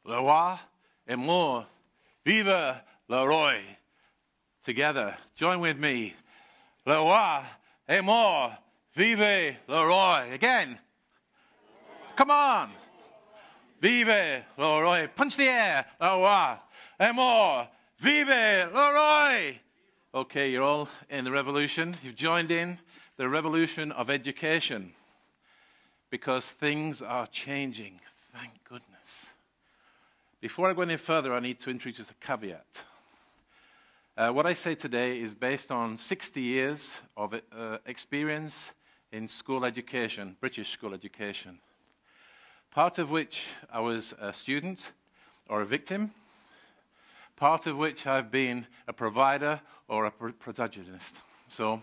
le roi est mort. Vive le roi. Together, join with me. Le roi est mort. Vive le roi. Again. Come on. Vive le roi. Punch the air. Le roi est mort. Vive le roi. Okay, you're all in the revolution. You've joined in the revolution of education because things are changing. Thank goodness. Before I go any further, I need to introduce a caveat. What I say today is based on 60 years of experience in school education, British school education, part of which I was a student or a victim, part of which I've been a provider or a protagonist. So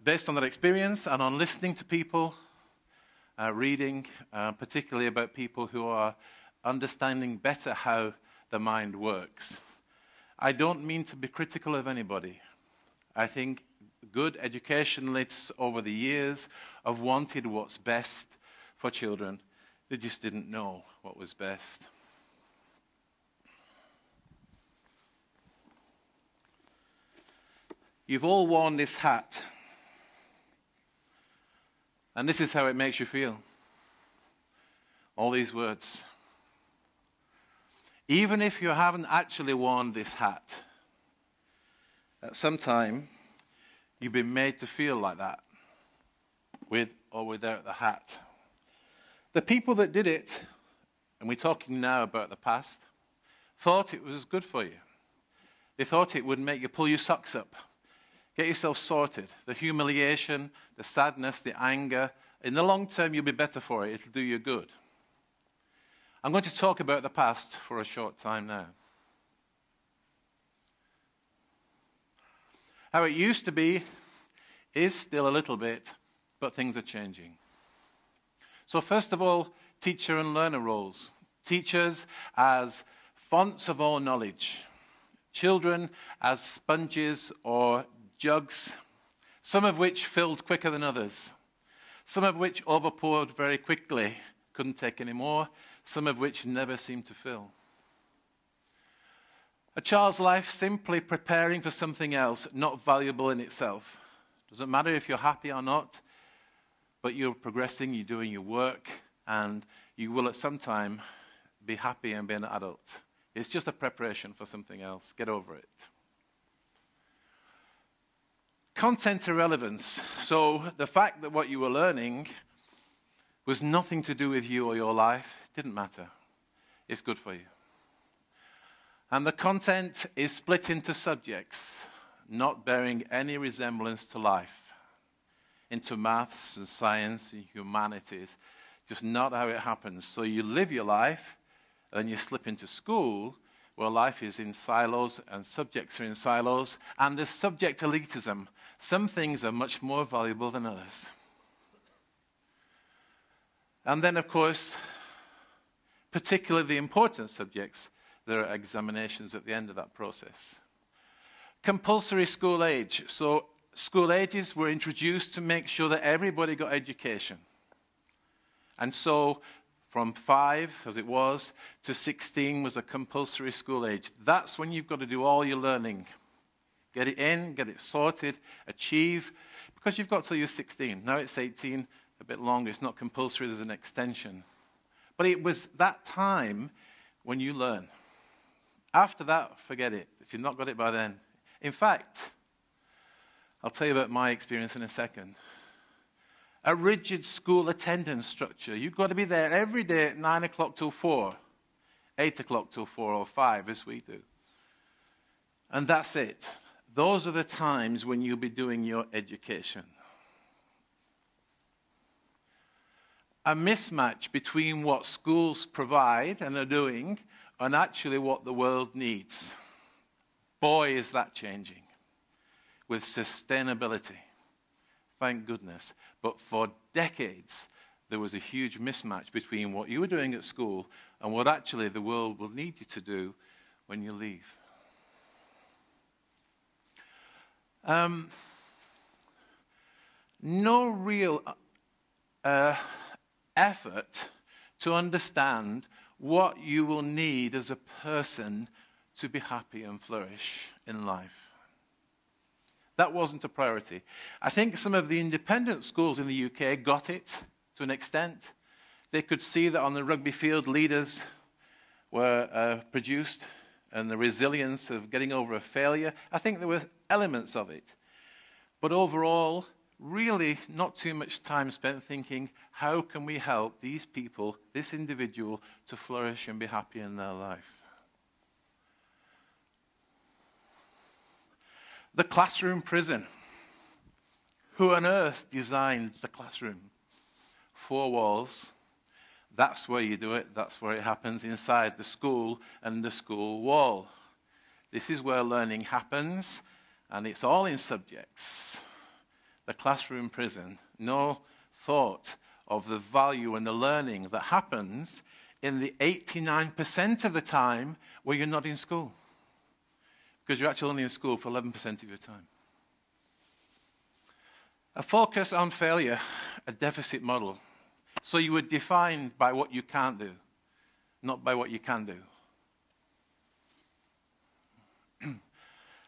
based on that experience and on listening to people, reading, particularly about people who are understanding better how the mind works. I don't mean to be critical of anybody. I think good educationalists over the years have wanted what's best for children. They just didn't know what was best. You've all worn this hat. And this is how it makes you feel. All these words. Even if you haven't actually worn this hat, at some time, you've been made to feel like that, with or without the hat. The people that did it, and we're talking now about the past, thought it was good for you. They thought it would make you pull your socks up, get yourself sorted. The humiliation, the sadness, the anger, in the long term, you'll be better for it. It'll do you good. I'm going to talk about the past for a short time now. How it used to be is still a little bit, but things are changing. So first of all, teacher and learner roles. Teachers as fonts of all knowledge. Children as sponges or jugs, some of which filled quicker than others. Some of which overpoured very quickly, couldn't take any more. Some of which never seemed to fill. A child's life simply preparing for something else, not valuable in itself. Doesn't matter if you're happy or not, but you're progressing, you're doing your work, and you will at some time be happy and be an adult. It's just a preparation for something else. Get over it. Content irrelevance. So the fact that what you were learning was nothing to do with you or your life, didn't matter. It's good for you. And the content is split into subjects, not bearing any resemblance to life, into maths and science and humanities, just not how it happens. So you live your life, and you slip into school, where life is in silos and subjects are in silos, and there's subject elitism. Some things are much more valuable than others. And then, of course, particularly the important subjects, there are examinations at the end of that process. Compulsory school age. So school ages were introduced to make sure that everybody got education. And so from 5, as it was, to 16 was a compulsory school age. That's when you've got to do all your learning. Get it in, get it sorted, achieve, because you've got till you're 16. Now it's 18. A bit longer. It's not compulsory. There's an extension. But it was that time when you learn. After that, forget it. If you've not got it by then. In fact, I'll tell you about my experience in a second. A rigid school attendance structure. You've got to be there every day at 9 o'clock till 4. 8 o'clock till 4 or 5, as we do. And that's it. Those are the times when you'll be doing your education. A mismatch between what schools provide and are doing and actually what the world needs. Boy, is that changing with sustainability. Thank goodness. But for decades, there was a huge mismatch between what you were doing at school and what actually the world will need you to do when you leave. No real effort to understand what you will need as a person to be happy and flourish in life. That wasn't a priority. I think some of the independent schools in the UK got it to an extent. They could see that on the rugby field, leaders were produced and the resilience of getting over a failure. I think there were elements of it. But overall, really not too much time spent thinking, how can we help these people, this individual, to flourish and be happy in their life? The classroom prison. Who on earth designed the classroom? 4 walls. That's where you do it. That's where it happens, inside the school and the school wall. This is where learning happens, and it's all in subjects. The classroom prison. No thought of the value and the learning that happens in the 89% of the time where you're not in school. Because you're actually only in school for 11% of your time. A focus on failure, a deficit model. So you were defined by what you can't do, not by what you can do.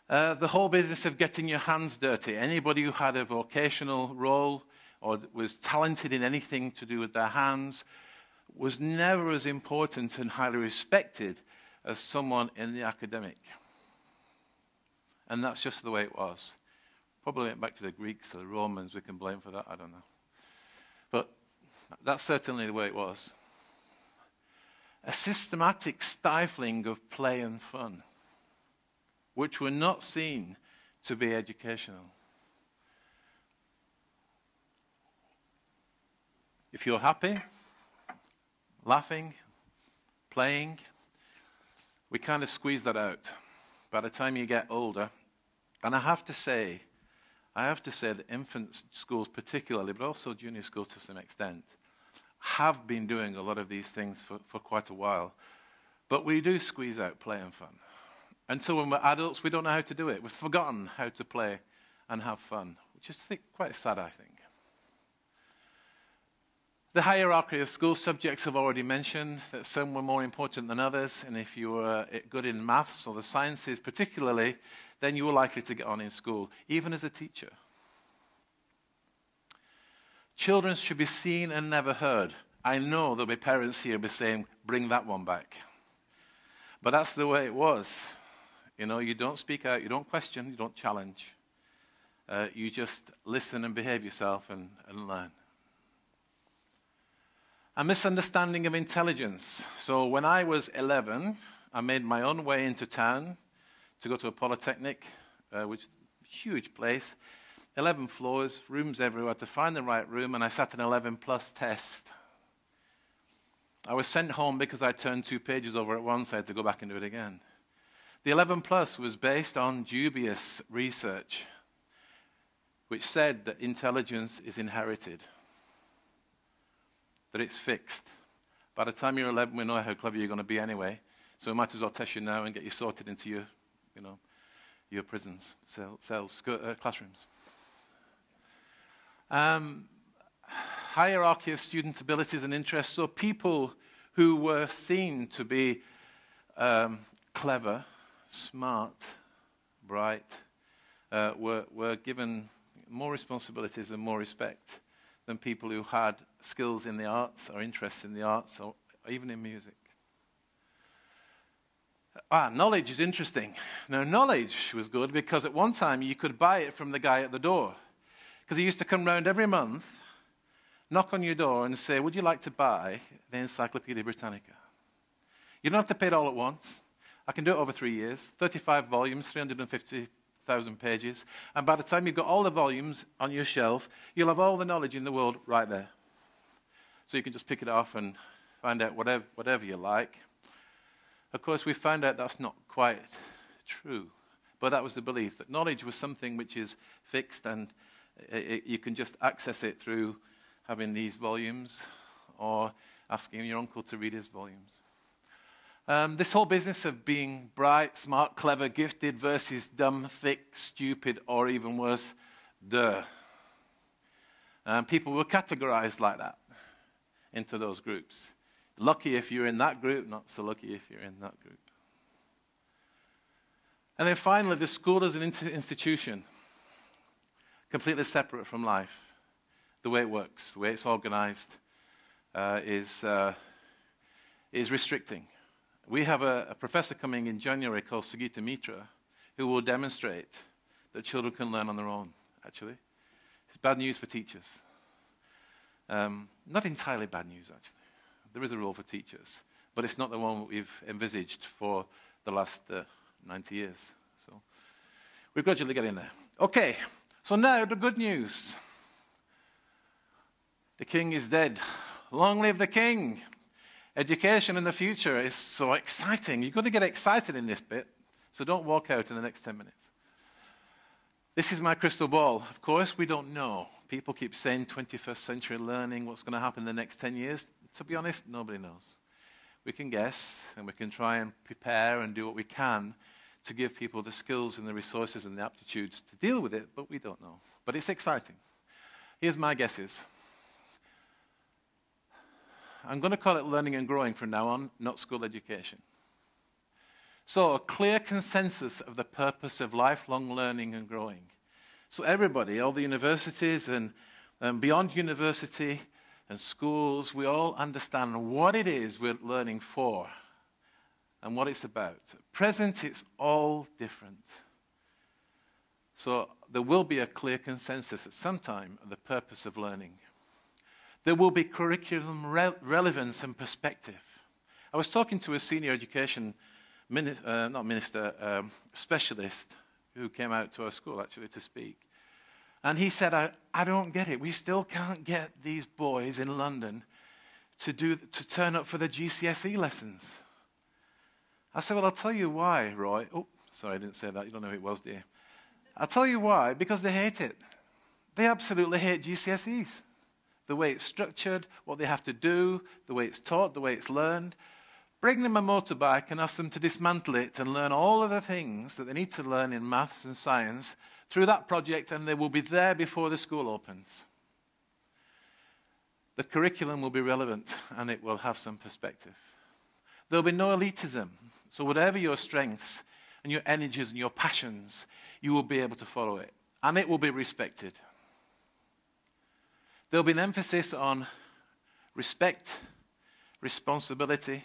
The whole business of getting your hands dirty. Anybody who had a vocational role or was talented in anything to do with their hands was never as important and highly respected as someone in the academic. And that's just the way it was. Probably went back to the Greeks or the Romans. We can blame for that. I don't know. But that's certainly the way it was. A systematic stifling of play and fun, which were not seen to be educational. If you're happy, laughing, playing, we kind of squeeze that out. By the time you get older, and I have to say that infant schools particularly, but also junior schools to some extent, have been doing a lot of these things for quite a while. But we do squeeze out play and fun. Until when we're adults, we don't know how to do it. We've forgotten how to play and have fun, which is quite sad, I think. The hierarchy of school subjects I've already mentioned, that some were more important than others, and if you were good in maths or the sciences particularly, then you were likely to get on in school, even as a teacher. Children should be seen and never heard. I know there'll be parents here who'll be saying, bring that one back. But that's the way it was. You know, you don't speak out, you don't question, you don't challenge. You just listen and behave yourself and learn. A misunderstanding of intelligence. So when I was 11, I made my own way into town to go to a polytechnic, which is a huge place. 11 floors, rooms everywhere, to find the right room, and I sat an 11+ test. I was sent home because I turned 2 pages over at once. I had to go back and do it again. The 11+ was based on dubious research, which said that intelligence is inherited, that it's fixed. By the time you're 11, we know how clever you're going to be anyway, so we might as well test you now and get you sorted into your prisons, cells, classrooms. Hierarchy of student abilities and interests. So people who were seen to be clever, smart, bright, were given more responsibilities and more respect than people who had skills in the arts or interests in the arts or even in music. Knowledge is interesting. Now, knowledge was good because at one time you could buy it from the guy at the door. Because he used to come round every month, knock on your door and say, would you like to buy the Encyclopedia Britannica? You don't have to pay it all at once. I can do it over 3 years, 35 volumes, 350,000 pages. And by the time you've got all the volumes on your shelf, you'll have all the knowledge in the world right there. So you can just pick it off and find out whatever you like. Of course, we found out that's not quite true. But that was the belief, that knowledge was something which is fixed and you can just access it through having these volumes or asking your uncle to read his volumes. This whole business of being bright, smart, clever, gifted versus dumb, thick, stupid, or even worse, duh. People were categorized like that into those groups. Lucky if you're in that group, not so lucky if you're in that group. And then finally, the school as an institution, completely separate from life. The way it works, the way it's organized, is restricting. We have a professor coming in January called Sugita Mitra, who will demonstrate that children can learn on their own, actually. It's bad news for teachers. Not entirely bad news, actually. There is a role for teachers, but it's not the one we've envisaged for the last 90 years. So we're gradually getting there. Okay, so now the good news. The king is dead. Long live the king. Education in the future is so exciting. You've got to get excited in this bit, so don't walk out in the next 10 minutes. This is my crystal ball. Of course, we don't know. People keep saying 21st century learning, what's going to happen in the next 10 years. To be honest, nobody knows. We can guess, and we can try and prepare and do what we can to give people the skills and the resources and the aptitudes to deal with it, but we don't know. But it's exciting. Here's my guesses. I'm going to call it learning and growing from now on, not school education. So a clear consensus of the purpose of lifelong learning and growing. So everybody, all the universities and beyond university and schools, we all understand what it is we're learning for and what it's about. At present, it's all different. So there will be a clear consensus at some time of the purpose of learning. There will be curriculum relevance and perspective. I was talking to a senior education specialist who came out to our school actually to speak. And he said, I don't get it. We still can't get these boys in London to turn up for the GCSE lessons. I said, well, I'll tell you why, Roy. Oh, sorry, I didn't say that. You don't know who it was, do you? I'll tell you why, because they hate it. They absolutely hate GCSEs. The way it's structured, what they have to do, the way it's taught, the way it's learned. Bring them a motorbike and ask them to dismantle it and learn all of the things that they need to learn in maths and science through that project, and they will be there before the school opens. The curriculum will be relevant, and it will have some perspective. There'll be no elitism. So whatever your strengths and your energies and your passions, you will be able to follow it, and it will be respected. There'll be an emphasis on respect, responsibility,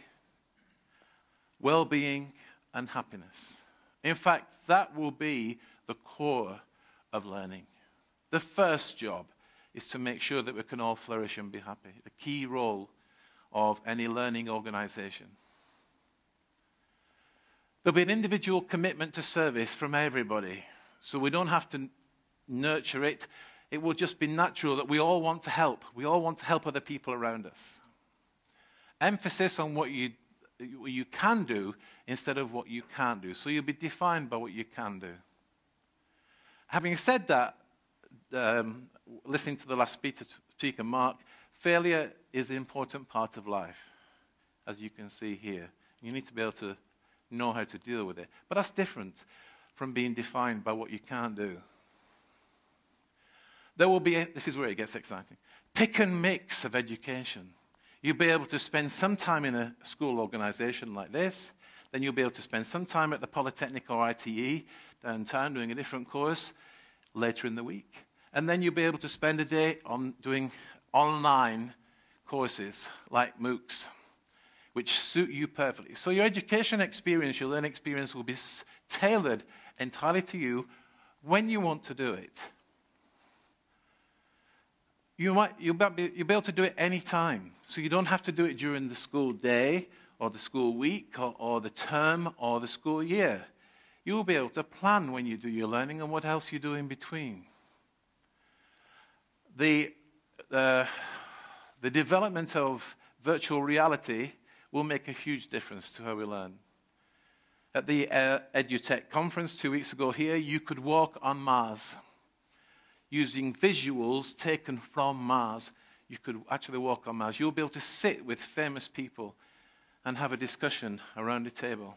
well-being, and happiness. In fact, that will be the core of learning. The first job is to make sure that we can all flourish and be happy. The key role of any learning organization. There'll be an individual commitment to service from everybody, so we don't have to nurture it. It will just be natural that we all want to help. We all want to help other people around us. Emphasis on what you can do instead of what you can't do. So you'll be defined by what you can do. Having said that, listening to the last speaker, Mark, failure is an important part of life, as you can see here. You need to be able to know how to deal with it. But that's different from being defined by what you can't do. There will be, this is where it gets exciting, pick and mix of education. You'll be able to spend some time in a school organization like this, then you'll be able to spend some time at the Polytechnic or ITE downtown doing a different course later in the week. And then you'll be able to spend a day on doing online courses like MOOCs, which suit you perfectly. So your education experience, your learning experience will be tailored entirely to you when you want to do it. You'll be able to do it any time. So you don't have to do it during the school day or the school week or the term or the school year. You'll be able to plan when you do your learning and what else you do in between. The development of virtual reality will make a huge difference to how we learn. At the EduTech conference 2 weeks ago here, you could walk on Mars. Using visuals taken from Mars, you could actually walk on Mars. You'll be able to sit with famous people and have a discussion around a table.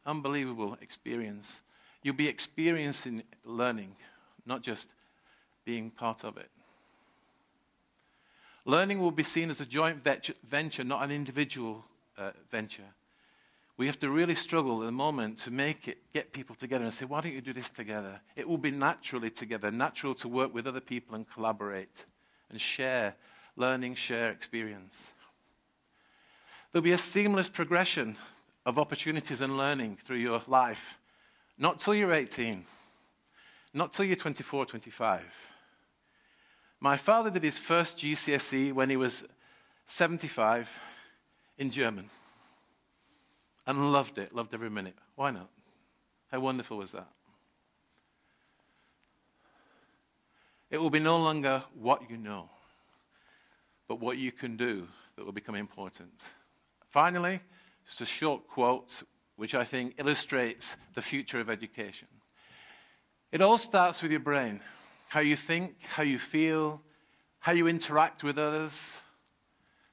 Unbelievable experience. You'll be experiencing learning, not just being part of it. Learning will be seen as a joint venture, not an individual venture. We have to really struggle at the moment to get people together and say, why don't you do this together? It will be naturally together, natural to work with other people and collaborate and share learning, share experience. There'll be a seamless progression of opportunities and learning through your life. Not till you're 18, not till you're 24, 25. My father did his first GCSE when he was 75 in German and loved it, loved every minute. Why not? How wonderful was that? It will be no longer what you know, but what you can do that will become important. Finally, just a short quote which I think illustrates the future of education. It all starts with your brain. How you think, how you feel, how you interact with others,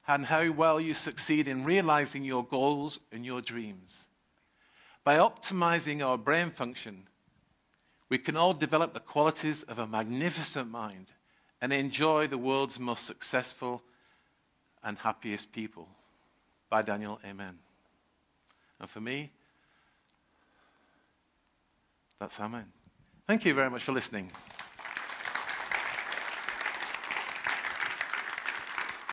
and how well you succeed in realizing your goals and your dreams. By optimizing our brain function, we can all develop the qualities of a magnificent mind and enjoy the world's most successful and happiest people. By Daniel, amen. And for me, that's amen. Thank you very much for listening.